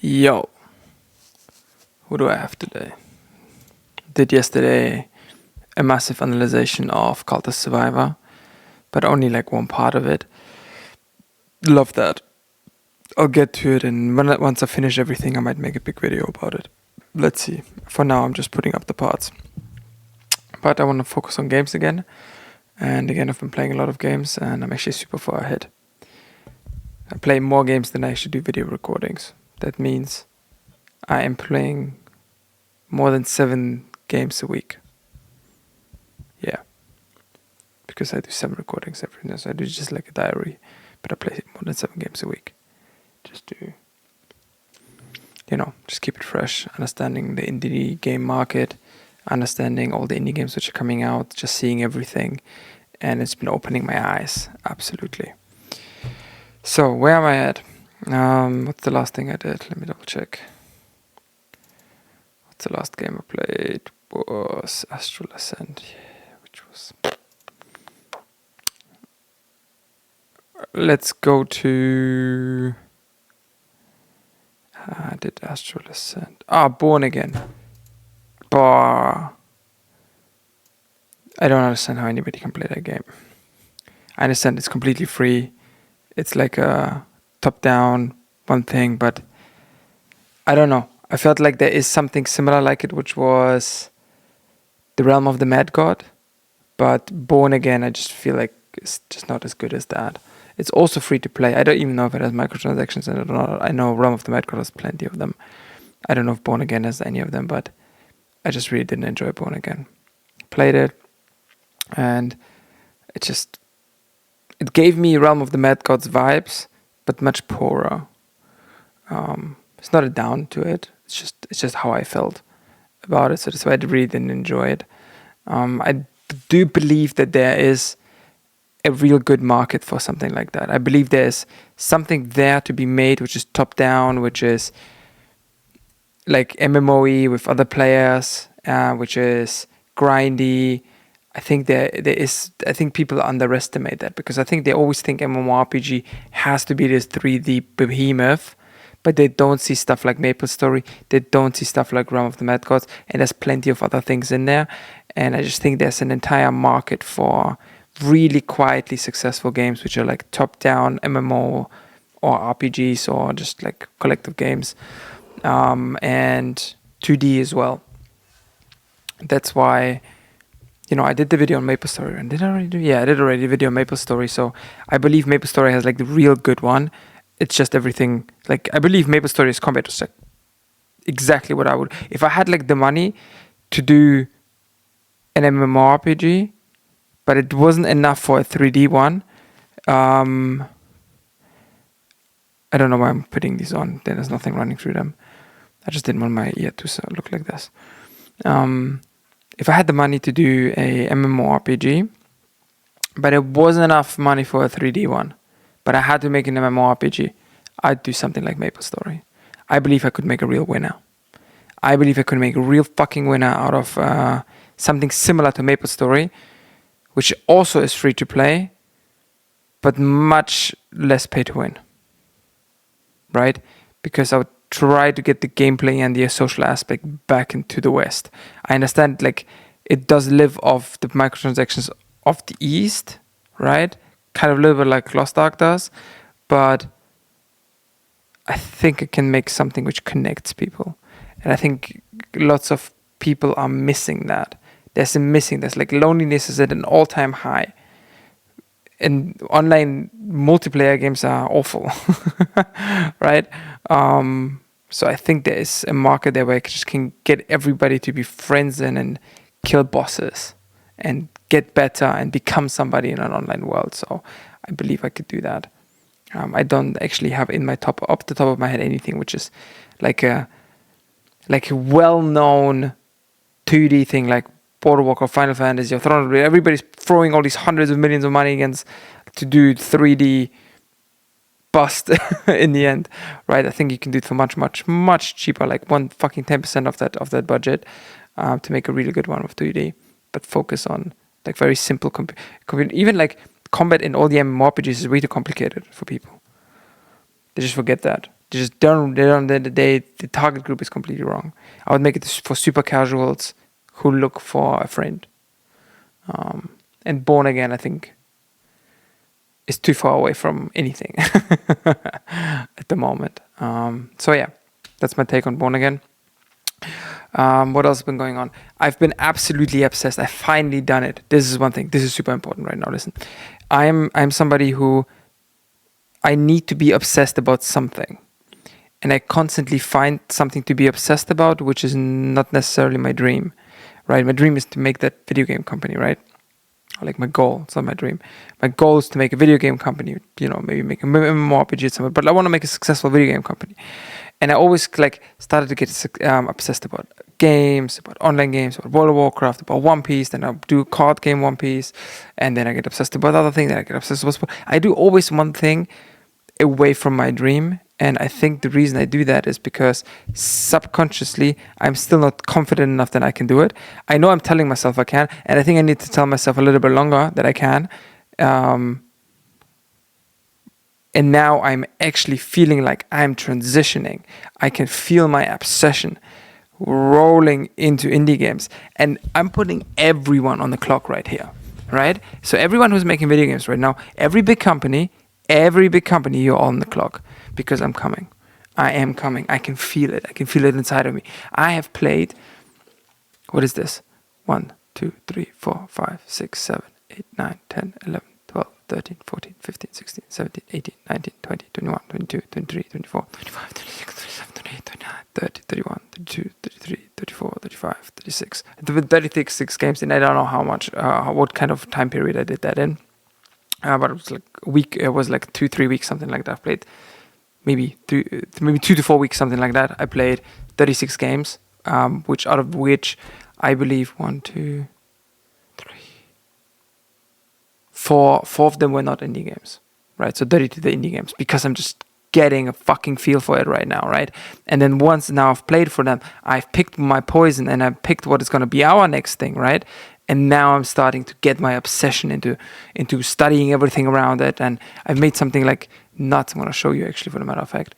Yo, what do I have today? Did yesterday a massive analyzation of Cultist Survivor, but only like one part of it. Love that. I'll get to it, and once I finish everything, I might make a big video about it. Let's see. For now, I'm just putting up the parts. But I want to focus on games again. And again, I've been playing a lot of games, and I'm actually super far ahead. I play more games than I actually do video recordings. That means I am playing more than 7 games a week. Yeah. Because I do 7 recordings every day. So I do just like a diary. But I play more than 7 games a week. Just to, just keep it fresh. Understanding the indie game market. Understanding all the indie games which are coming out. Just seeing everything. And it's been opening my eyes. Absolutely. So, where am I at? What's the last thing I did? Let me double check. What's the last game I played? Was Astral Ascent, which was... Let's go to... I did Astral Ascent. Born Again. I don't understand how anybody can play that game. I understand it's completely free. It's like a top-down one thing, but I don't know. I felt like there is something similar like it, which was The Realm of the Mad God. But Born Again, I just feel like it's just not as good as that. It's also free to play. I don't even know if it has microtransactions in it or not. I know Realm of the Mad God has plenty of them. I don't know if Born Again has any of them, but I just really didn't enjoy Born Again. Played it, and it gave me Realm of the Mad God's vibes, but much poorer. It's not a down to it. It's just how I felt about it. So that's why I really didn't enjoy it. I do believe that there is a real good market for something like that. I believe there's something there to be made, which is top down, which is like MMOE with other players, which is grindy. I think there is. I think people underestimate that because I think they always think MMORPG has to be this 3D behemoth, but they don't see stuff like MapleStory. They don't see stuff like Realm of the Mad Gods, and there's plenty of other things in there. And I just think there's an entire market for really quietly successful games, which are like top-down MMO or RPGs or just like collective games, and 2D as well. That's why. I did the video on MapleStory, and did I already do? Yeah, I did already the video on MapleStory. So I believe MapleStory has like the real good one. It's just everything. Like I believe MapleStory's combat was like exactly what I would if I had like the money to do an MMORPG, but it wasn't enough for a 3D one. I don't know why I'm putting these on. There's nothing running through them. I just didn't want my ear to look like this. If I had the money to do a MMORPG, but it wasn't enough money for a 3D one, but I had to make an MMORPG, I'd do something like MapleStory. I believe I could make a real winner. I believe I could make a real fucking winner out of something similar to MapleStory, which also is free to play, but much less pay to win. Right? Because I would try to get the gameplay and the social aspect back into the West. I understand like it does live off the microtransactions of the East, right? Kind of a little bit like Lost Ark does, but I think it can make something which connects people. And I think lots of people are missing that. There's like loneliness is at an all-time high. And online multiplayer games are awful, right? So I think there is a market there where I just can get everybody to be friends and kill bosses and get better and become somebody in an online world. So I believe I could do that. I don't actually have off the top of my head anything which is like a well-known 2D thing like Boardwalk or Final Fantasy or Throne. Everybody's throwing all these hundreds of millions of money against to do 3D bust in the end, right? I think you can do it for much, much, much cheaper, like 10% of that budget, to make a really good one with 3D, but focus on like very simple even like combat in all the MMORPGs is way too complicated for people. They just forget that. They just don't. The target group is completely wrong. I would make it for super casuals who look for a friend. And Born Again, I think, is too far away from anything at the moment. So yeah, that's my take on Born Again. What else has been going on? I've been absolutely obsessed. I've finally done it. This is one thing. This is super important right now. Listen, I'm somebody who, I need to be obsessed about something. And I constantly find something to be obsessed about, which is not necessarily my dream, right? My dream is to make that video game company, right? Or like my goal. It's not my dream. My goal is to make a video game company, maybe make a MMORPG or something, but I want to make a successful video game company. And I always started to get obsessed about games, about online games, about World of Warcraft, about One Piece. Then I'll do a card game One Piece, and then I get obsessed about other things. Then I get obsessed about sport. I do always one thing away from my dream, and I think the reason I do that is because subconsciously I'm still not confident enough that I can do it. I know I'm telling myself I can, and I think I need to tell myself a little bit longer that I can. And now I'm actually feeling like I'm transitioning. I can feel my obsession rolling into indie games. And I'm putting everyone on the clock right here, right? So everyone who's making video games right now, every big company, you're on the clock, because I'm coming. I am coming. I can feel it. I can feel it inside of me. I have played, what is this? 1, 2, 3, 4, 5, 6, 7, 8, 9, 10, 11, 12, 13, 14, 15, 16, 17, 18, 19, 20, 21, 22, 23, 24, 25, 26, 27, 28, 29, 30, 31, 32, 33, 34, 35, 36. 36 games, and I don't know how much, what kind of time period I did that in. But it was like a week, it was like 2-3 weeks, something like that. I played maybe 2 to 4 weeks, something like that. I played 36 games, which out of which I believe 1, 2, 3, 4 of them were not indie games, right? So 32 the indie games, because I'm just getting a fucking feel for it right now, right? And then once now I've played for them, I've picked my poison, and I've picked what is going to be our next thing, right? And now I'm starting to get my obsession into studying everything around it. And I've made something like nuts. I'm going to show you, actually, for the matter of fact.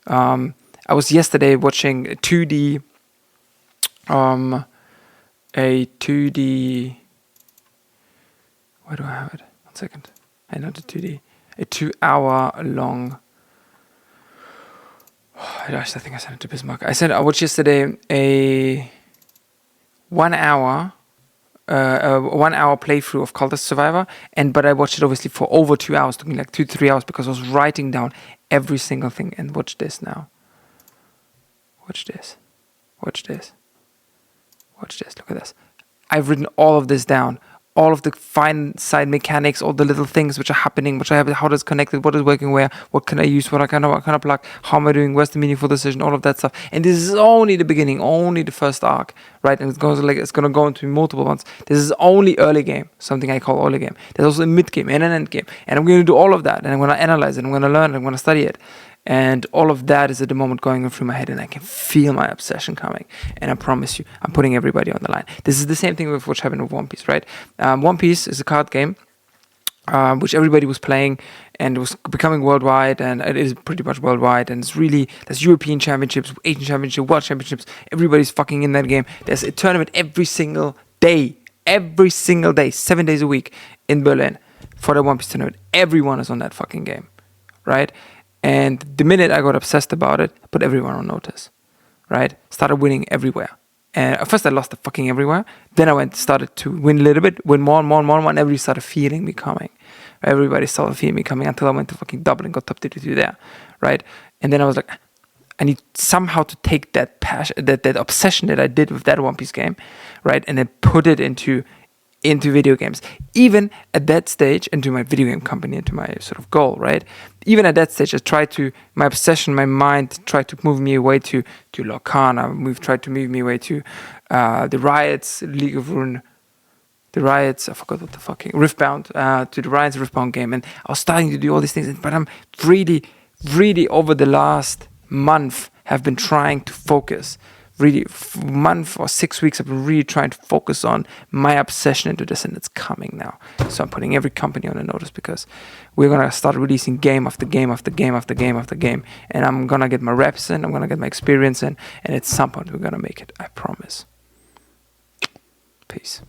I was yesterday watching a 2D, where do I have it? 1 second. I know the 2D. A 2-hour long, I think I sent it to Bismarck. I watched yesterday a 1 hour playthrough of Cultist Survivor, but I watched it obviously for over 2 hours. It took me like 2 to 3 hours, because I was writing down every single thing. And watch this now. Watch this. Look at this. I've written all of this down. All of the fine side mechanics, all the little things which are happening, which I have, how it's connected, what is working where, what can I use, what kind of plug, how am I doing, where's the meaningful decision, all of that stuff. And this is only the beginning, only the first arc, right? And it's gonna go into multiple ones. This is only early game, something I call early game. There's also a mid game and an end game, and I'm gonna do all of that, and I'm gonna analyze it, I'm gonna learn it, I'm gonna study it. And all of that is at the moment going through my head, and I can feel my obsession coming. And I promise you, I'm putting everybody on the line. This is the same thing with what happened with One Piece, right? One Piece is a card game, which everybody was playing, and it was becoming worldwide, and it is pretty much worldwide. And it's really, there's European championships, Asian championships, world championships. Everybody's fucking in that game. There's a tournament every single day, 7 days a week in Berlin for the One Piece tournament. Everyone is on that fucking game, right? And the minute I got obsessed about it, I put everyone on notice, right? Started winning everywhere. And at first I lost the fucking everywhere. Then I started to win a little bit, win more and more and more and more, and everybody started feeling me coming. Everybody started feeling me coming until I went to fucking Dublin and got top 32 there, right? And then I was like, I need somehow to take that passion, that obsession that I did with that One Piece game, right? And then put it into video games. Even at that stage, into my video game company, into my sort of goal, right? Even at that stage, my obsession, my mind tried to move me away to Lorcana, tried to move me away to the Riots, League of Ruin, the Riots, I forgot what the fucking, Riftbound, to the Riots Riftbound game. And I was starting to do all these things, but I'm really over the last month have been trying to focus really month or 6 weeks, I've been really trying to focus on my obsession into this, and it's coming now. So I'm putting every company on a notice, because we're gonna start releasing game after game after game after game after game, and I'm gonna get my reps in, I'm gonna get my experience in, and at some point we're gonna make it. I promise. Peace.